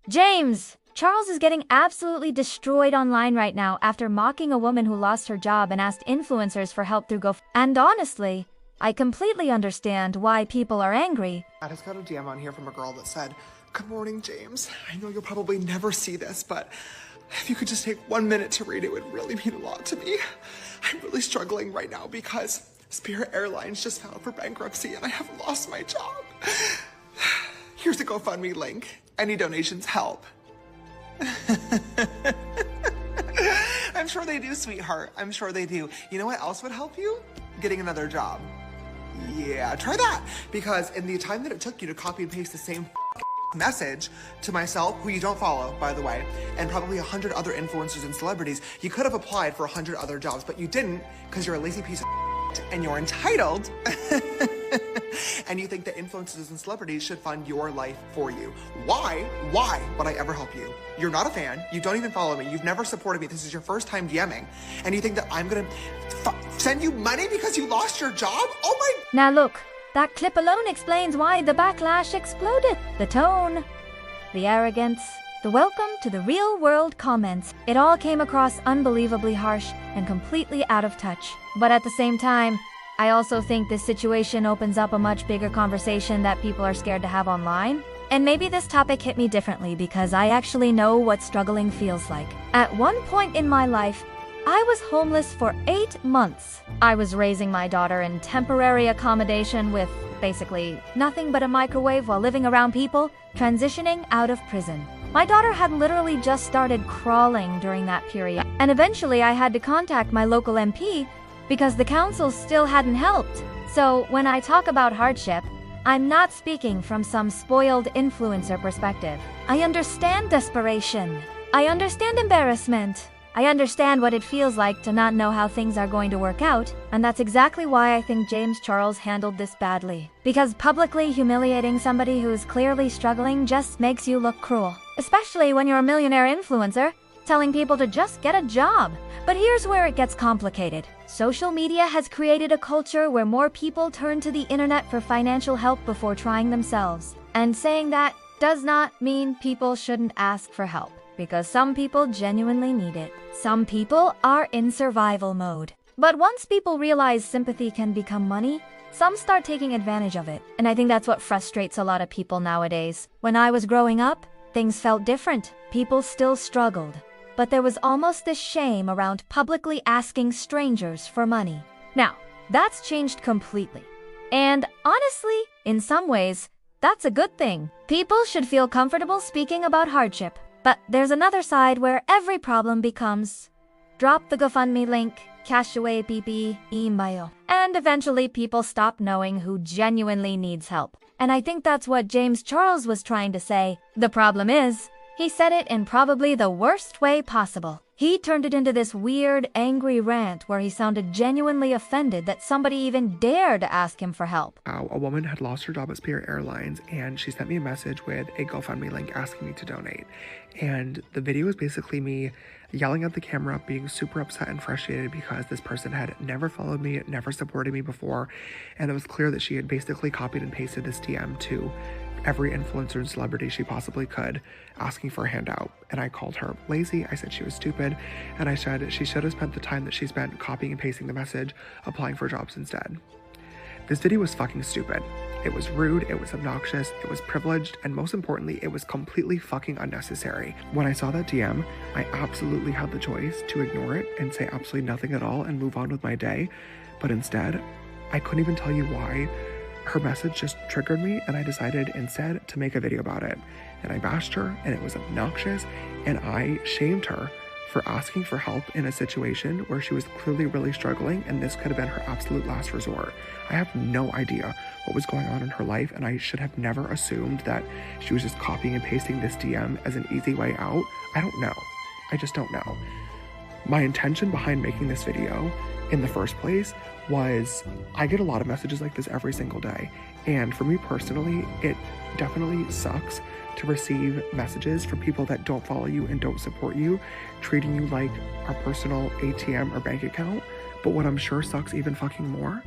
James! Charles is getting absolutely destroyed online right now after mocking a woman who lost her job and asked influencers for help through GoFundMe. And honestly, I completely understand why people are angry. I just got a DM on here from a girl that said, "Good morning, James. I know you'll probably never see this, but if you could just take 1 minute to read it would really mean a lot to me. I'm really struggling right now because Spirit Airlines just filed for bankruptcy and I have lost my job. Here's the GoFundMe link. Any donations help." I'm sure they do, sweetheart. I'm sure they do. You know what else would help you? Getting another job. Yeah, try that. Because in the time that it took you to copy and paste the same message to myself, who you don't follow, by the way, and probably 100 other influencers and celebrities, you could have applied for 100 other jobs, but you didn't because you're a lazy piece of and you're entitled. And you think that influencers and celebrities should fund your life for you. Why would I ever help you? You're not a fan. You don't even follow me. You've never supported me. This is your first time DMing. And you think that I'm gonna send you money because you lost your job? Oh my... Now look, that clip alone explains why the backlash exploded. The tone, the arrogance, the welcome to the real world comments. It all came across unbelievably harsh and completely out of touch. But at the same time, I also think this situation opens up a much bigger conversation that people are scared to have online. And maybe this topic hit me differently because I actually know what struggling feels like. At one point in my life, I was homeless for 8 months. I was raising my daughter in temporary accommodation with basically nothing but a microwave while living around people, transitioning out of prison. My daughter had literally just started crawling during that period, and eventually I had to contact my local MP because the council still hadn't helped. So when I talk about hardship, I'm not speaking from some spoiled influencer perspective. I understand desperation. I understand embarrassment. I understand what it feels like to not know how things are going to work out, and that's exactly why I think James Charles handled this badly. Because publicly humiliating somebody who's clearly struggling just makes you look cruel. Especially when you're a millionaire influencer, telling people to just get a job. But here's where it gets complicated. Social media has created a culture where more people turn to the internet for financial help before trying themselves. And saying that does not mean people shouldn't ask for help, because some people genuinely need it. Some people are in survival mode. But once people realize sympathy can become money, some start taking advantage of it. And I think that's what frustrates a lot of people nowadays. When I was growing up, things felt different. People still struggled. But there was almost this shame around publicly asking strangers for money. Now, that's changed completely. And honestly, in some ways, that's a good thing. People should feel comfortable speaking about hardship. But there's another side where every problem becomes drop the GoFundMe link, cash away PP, email. And eventually people stop knowing who genuinely needs help. And I think that's what James Charles was trying to say. The problem is, he said it in probably the worst way possible. He turned it into this weird, angry rant where he sounded genuinely offended that somebody even dared to ask him for help. A woman had lost her job at Spirit Airlines and she sent me a message with a GoFundMe link asking me to donate. And the video is basically me yelling at the camera, being super upset and frustrated because this person had never followed me, never supported me before. And it was clear that she had basically copied and pasted this DM to every influencer and celebrity she possibly could, asking for a handout. And I called her lazy, I said she was stupid, and I said she should have spent the time that she spent copying and pasting the message, applying for jobs instead. This video was fucking stupid. It was rude, it was obnoxious, it was privileged, and most importantly, it was completely fucking unnecessary. When I saw that DM, I absolutely had the choice to ignore it and say absolutely nothing at all and move on with my day, but instead, I couldn't even tell you why. Her message just triggered me, and I decided instead to make a video about it. And I bashed her, and it was obnoxious, and I shamed her for asking for help in a situation where she was clearly really struggling, and this could have been her absolute last resort. I have no idea what was going on in her life, and I should have never assumed that she was just copying and pasting this DM as an easy way out. I don't know. I just don't know. My intention behind making this video in the first place was, I get a lot of messages like this every single day, and for me personally, it definitely sucks to receive messages from people that don't follow you and don't support you, treating you like our personal ATM or bank account. But what I'm sure sucks even fucking more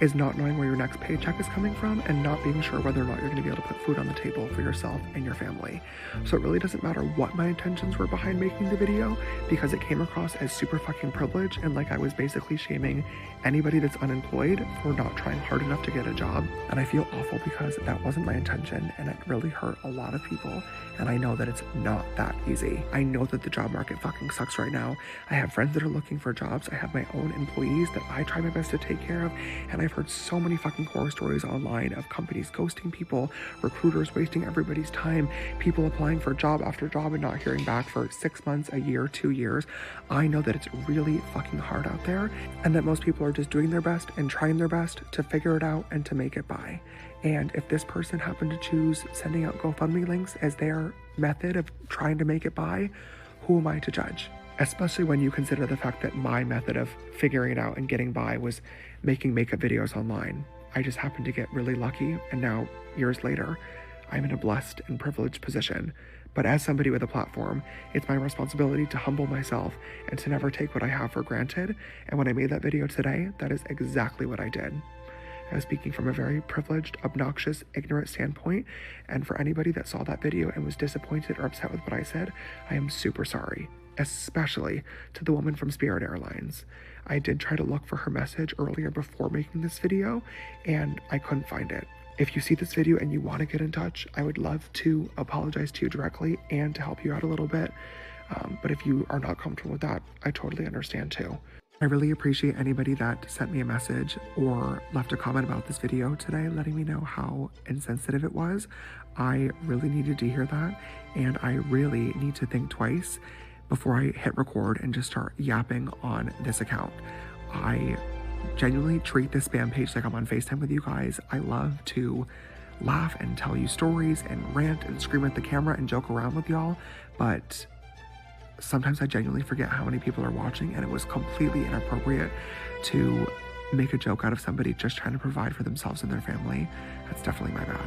is not knowing where your next paycheck is coming from and not being sure whether or not you're going to be able to put food on the table for yourself and your family. So it really doesn't matter what my intentions were behind making the video, because it came across as super fucking privileged and like I was basically shaming anybody that's unemployed for not trying hard enough to get a job. And I feel awful because that wasn't my intention, and it really hurt a lot of people. And I know that it's not that easy. I know that the job market fucking sucks right now. I have friends that are looking for jobs. I have my own employees that I try my best to take care of. And I've heard so many fucking horror stories online of companies ghosting people, recruiters wasting everybody's time, people applying for job after job and not hearing back for 6 months, a year, 2 years. I know that it's really fucking hard out there, and that most people are just doing their best and trying their best to figure it out and to make it by. And if this person happened to choose sending out GoFundMe links as their method of trying to make it by, who am I to judge? Especially when you consider the fact that my method of figuring it out and getting by was making makeup videos online. I just happened to get really lucky, and now, years later, I'm in a blessed and privileged position. But as somebody with a platform, it's my responsibility to humble myself and to never take what I have for granted. And when I made that video today, that is exactly what I did. I was speaking from a very privileged, obnoxious, ignorant standpoint, and for anybody that saw that video and was disappointed or upset with what I said, I am super sorry, especially to the woman from Spirit Airlines. I did try to look for her message earlier before making this video, and I couldn't find it. If you see this video and you want to get in touch, I would love to apologize to you directly and to help you out a little bit. But if you are not comfortable with that, I totally understand too. I really appreciate anybody that sent me a message or left a comment about this video today, letting me know how insensitive it was. I really needed to hear that, and I really need to think twice before I hit record and just start yapping on this account. I genuinely treat this spam page like I'm on FaceTime with you guys. I love to laugh and tell you stories and rant and scream at the camera and joke around with y'all, but sometimes I genuinely forget how many people are watching, and it was completely inappropriate to make a joke out of somebody just trying to provide for themselves and their family. That's definitely my bad.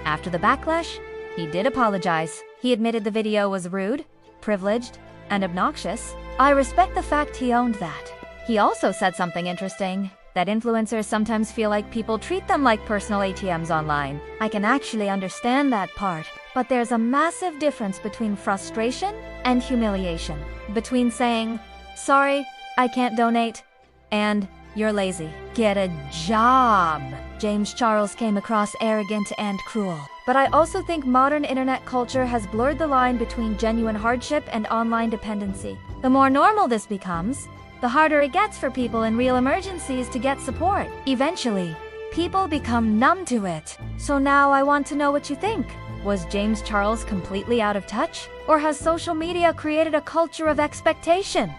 After the backlash, he did apologize. He admitted the video was rude, privileged, and obnoxious. I respect the fact he owned that. He also said something interesting, that influencers sometimes feel like people treat them like personal ATMs online. I can actually understand that part, but there's a massive difference between frustration and humiliation. Between saying, "Sorry, I can't donate," and "You're lazy. Get a job." James Charles came across arrogant and cruel. But I also think modern internet culture has blurred the line between genuine hardship and online dependency. The more normal this becomes, the harder it gets for people in real emergencies to get support. Eventually, people become numb to it. So now I want to know what you think. Was James Charles completely out of touch? Or has social media created a culture of expectation?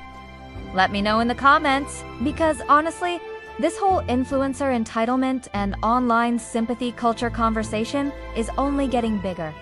Let me know in the comments, because honestly, this whole influencer entitlement and online sympathy culture conversation is only getting bigger.